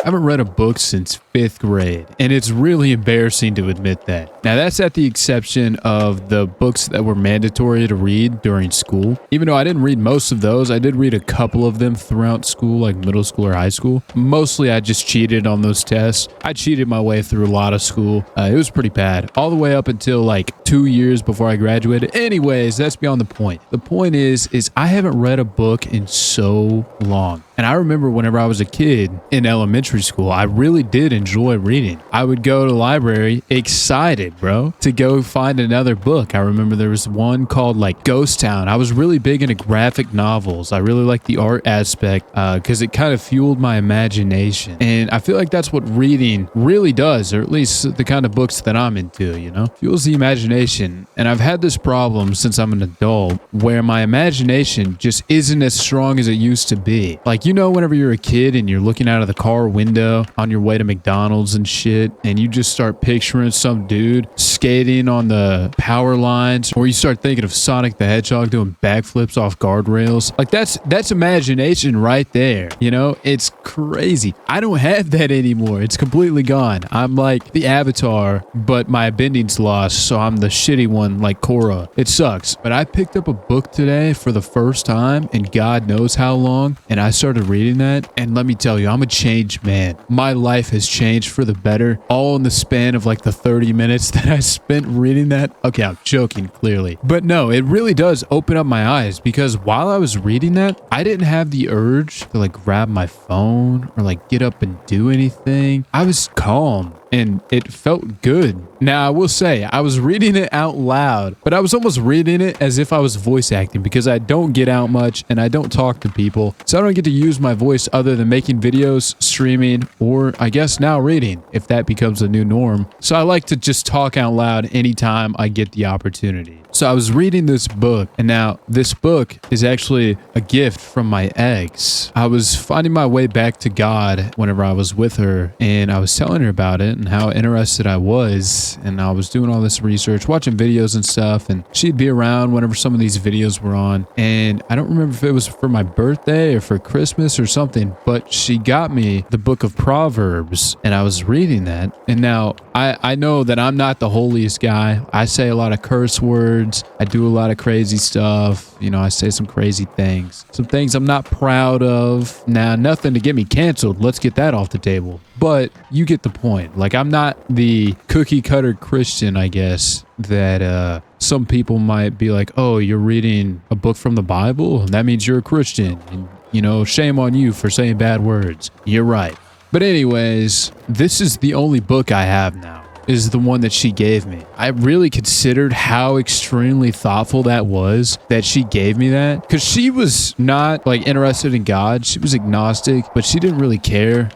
haven't read a book since 5th grade, and it's really embarrassing to admit that. Now, that's at the exception of the books that were mandatory to read during school. Even though I didn't read most of those, I did read a couple of them throughout school, like middle school or high school. Mostly, I just cheated on those tests. I cheated my way through a lot of school. It was pretty bad, all the way up until like 2 years before I graduated. Anyways, that's beyond the point. The point is I haven't read a book in so long. And I remember whenever I was a kid in elementary school, I really did enjoy reading. I would go to the library excited, bro, to go find another book. I remember there was one called like Ghost Town. I was really big into graphic novels. I really liked the art aspect because it kind of fueled my imagination. And I feel like that's what reading really does, or at least the kind of books that I'm into, you know? Fuels the imagination. And I've had this problem since I'm an adult where my imagination just isn't as strong as it used to be. Like, you know, whenever you're a kid and you're looking out of the car window on your way to McDonald's and shit, and you just start picturing some dude skating on the power lines, or you start thinking of Sonic the Hedgehog doing backflips off guardrails. Like that's imagination right there. You know, it's crazy. I don't have that anymore. It's completely gone. I'm like the Avatar, but my bending's lost, so I'm the shitty one like Korra. It sucks. But I picked up a book today for the first time in God knows how long, and I started reading that, and let me tell you, I'm a changed man. My life has changed for the better, all in the span of like the 30 minutes that I spent reading that. Okay, I'm joking, clearly. But no, it really does open up my eyes, because while I was reading that, I didn't have the urge to like grab my phone or like get up and do anything. I was calm. And it felt good. Now, I will say, I was reading it out loud, but I was almost reading it as if I was voice acting, because I don't get out much and I don't talk to people. So I don't get to use my voice other than making videos, streaming, or I guess now reading, if that becomes a new norm. So I like to just talk out loud anytime I get the opportunity. So I was reading this book, and now this book is actually a gift from my ex. I was finding my way back to God whenever I was with her, and I was telling her about it and how interested I was, and I was doing all this research, watching videos and stuff, and she'd be around whenever some of these videos were on, and I don't remember if it was for my birthday or for Christmas or something, but she got me the book of Proverbs, and I was reading that, and now I know that I'm not the holiest guy. I say a lot of curse words. I do a lot of crazy stuff. You know, I say some crazy things. Some things I'm not proud of. Now, nothing to get me canceled. Let's get that off the table. But you get the point. Like, I'm not the cookie cutter Christian, I guess, that some people might be like, oh, you're reading a book from the Bible? That means you're a Christian. And, you know, shame on you for saying bad words. You're right. But anyways, this is the only book I have now, is the one that she gave me. I really considered how extremely thoughtful that was that she gave me that, because she was not like interested in God. She was agnostic, but she didn't really care.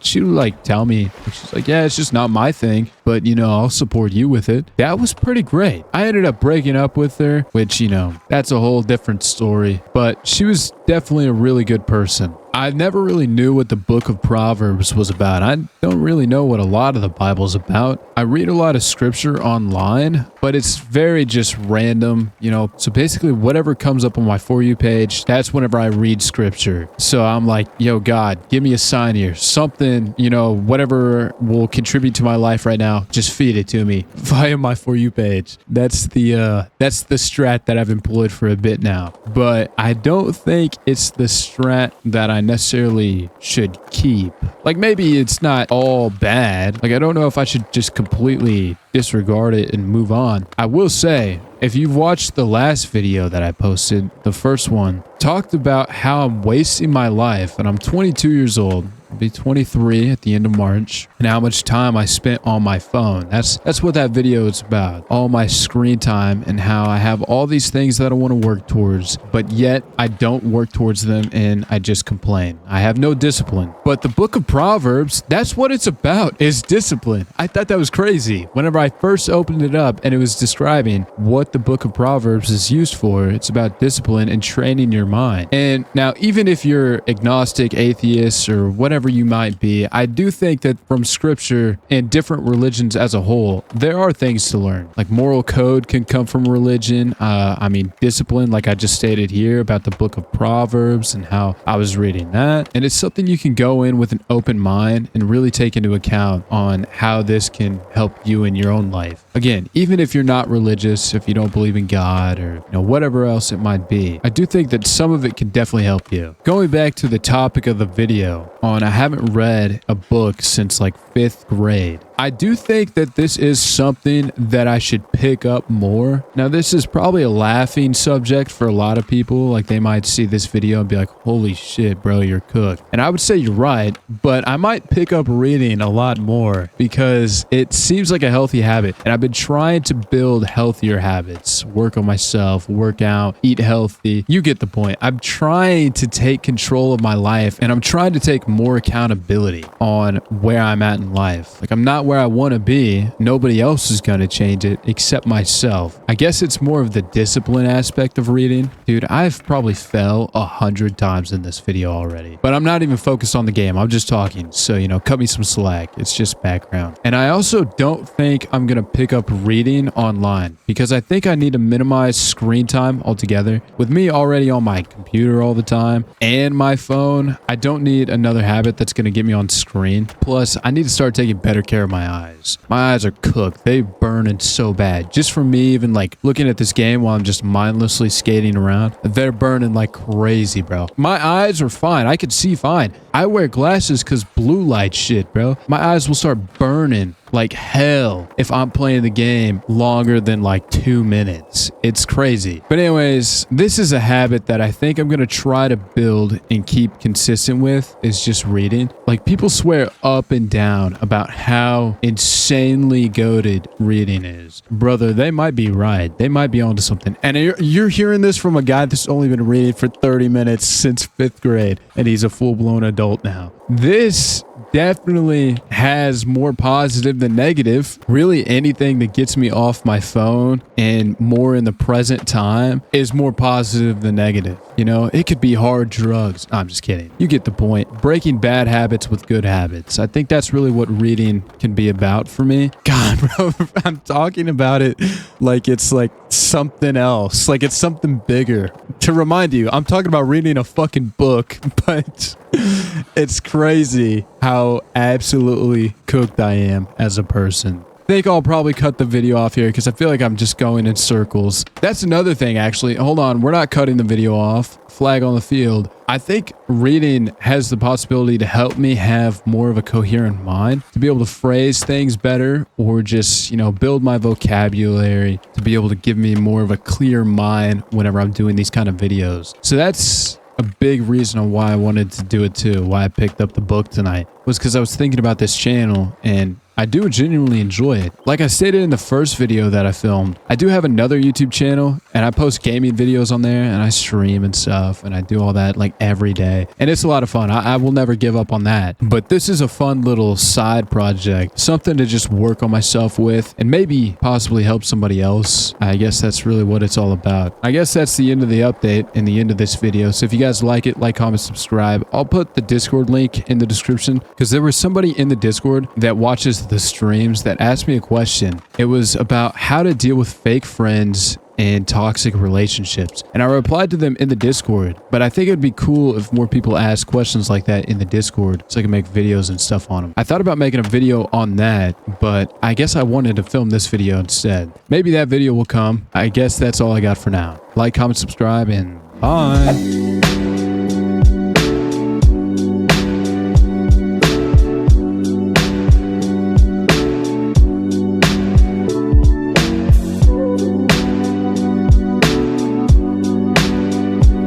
She would like tell me, she's like, yeah, it's just not my thing, but you know, I'll support you with it. That was pretty great. I ended up breaking up with her, which, you know, that's a whole different story, but she was definitely a really good person. I never really knew what the book of Proverbs was about. I don't really know what a lot of the Bible's about. I read a lot of scripture online, but it's very just random, you know. So basically whatever comes up on my For You page, that's whenever I read scripture. So I'm like, yo, God, give me a sign here. Something, you know, whatever will contribute to my life right now, just feed it to me via my For You page. That's the strat that I've employed for a bit now. But I don't think it's the strat that I necessarily should keep. Like, maybe it's not all bad. Like, I don't know if I should just completely disregard it and move on. I will say, if you've watched the last video that I posted, the first one, talked about how I'm wasting my life, and I'm 22 years old. I'll be 23 at the end of March, and how much time I spent on my phone. That's what that video is about. All my screen time, and how I have all these things that I want to work towards, but yet I don't work towards them, and I just complain. I have no discipline. But the book of Proverbs, that's what it's about, is discipline. I thought that was crazy. Whenever I first opened it up and it was describing what the book of Proverbs is used for, it's about discipline and training your mind. And now, even if you're agnostic, atheist, or whatever you might be, I do think that from scripture and different religions as a whole, there are things to learn. Like moral code can come from religion. I mean, discipline, like I just stated here about the book of Proverbs and how I was reading that. And it's something you can go in with an open mind and really take into account on how this can help you in your own life. Again, even if you're not religious, if you don't believe in God or whatever else it might be, I do think that some of it can definitely help you. Going back to the topic of the video on I haven't read a book since like 5th grade. I do think that this is something that I should pick up more. Now, this is probably a laughing subject for a lot of people. Like they might see this video and be like, holy shit, bro, you're cooked. And I would say you're right, but I might pick up reading a lot more because it seems like a healthy habit. And I've been trying to build healthier habits, work on myself, work out, eat healthy. You get the point. I'm trying to take control of my life and I'm trying to take more accountability on where I'm at in life. Like I'm not where I want to be. Nobody else is going to change it except myself. I guess it's more of the discipline aspect of reading. Dude, I've probably fell 100 times in this video already, but I'm not even focused on the game. I'm just talking. So, cut me some slack. It's just background. And I also don't think I'm going to pick up reading online because I think I need to minimize screen time altogether. With me already on my computer all the time and my phone, I don't need another habit that's going to get me on screen. Plus, I need to start taking better care of my eyes. My eyes are cooked. They burning so bad. Just from me even like looking at this game while I'm just mindlessly skating around, they're burning like crazy, bro. My eyes are fine. I can see fine. I wear glasses because blue light shit, bro. My eyes will start burning like hell if I'm playing the game longer than like 2 minutes. It's crazy. But anyways, this is a habit that I think I'm going to try to build and keep consistent with is just reading. Like people swear up and down about how insanely goated reading is. Brother, they might be right. They might be onto something. And you're hearing this from a guy that's only been reading for 30 minutes since 5th grade and he's a full-blown adult now. This definitely has more positive than negative. Really anything that gets me off my phone and more in the present time is more positive than negative. It could be hard drugs. I'm just kidding. You get the point. Breaking bad habits with good habits. I think that's really what reading can be about for me. God, bro, I'm talking about it like it's like something else. Like it's something bigger. To remind you, I'm talking about reading a fucking book, but it's crazy how absolutely cooked I am as a person. I think I'll probably cut the video off here because I feel like I'm just going in circles. That's another thing, actually. Hold on. We're not cutting the video off. Flag on the field. I think reading has the possibility to help me have more of a coherent mind, to be able to phrase things better or just, build my vocabulary, to be able to give me more of a clear mind whenever I'm doing these kind of videos. So that's a big reason on why I wanted to do it too, why I picked up the book tonight, was because I was thinking about this channel and I do genuinely enjoy it. Like I stated in the first video that I filmed, I do have another YouTube channel and I post gaming videos on there and I stream and stuff and I do all that like every day. And it's a lot of fun. I will never give up on that. But this is a fun little side project, something to just work on myself with and maybe possibly help somebody else. I guess that's really what it's all about. I guess that's the end of the update and the end of this video. So if you guys like it, like, comment, subscribe. I'll put the Discord link in the description because there was somebody in the Discord that watches the streams that asked me a question. It was about how to deal with fake friends and toxic relationships. And I replied to them in the Discord, but I think it'd be cool if more people ask questions like that in the Discord so I can make videos and stuff on them. I thought about making a video on that, but I guess I wanted to film this video instead. Maybe that video will come. I guess that's all I got for now. Like, comment, subscribe, and bye.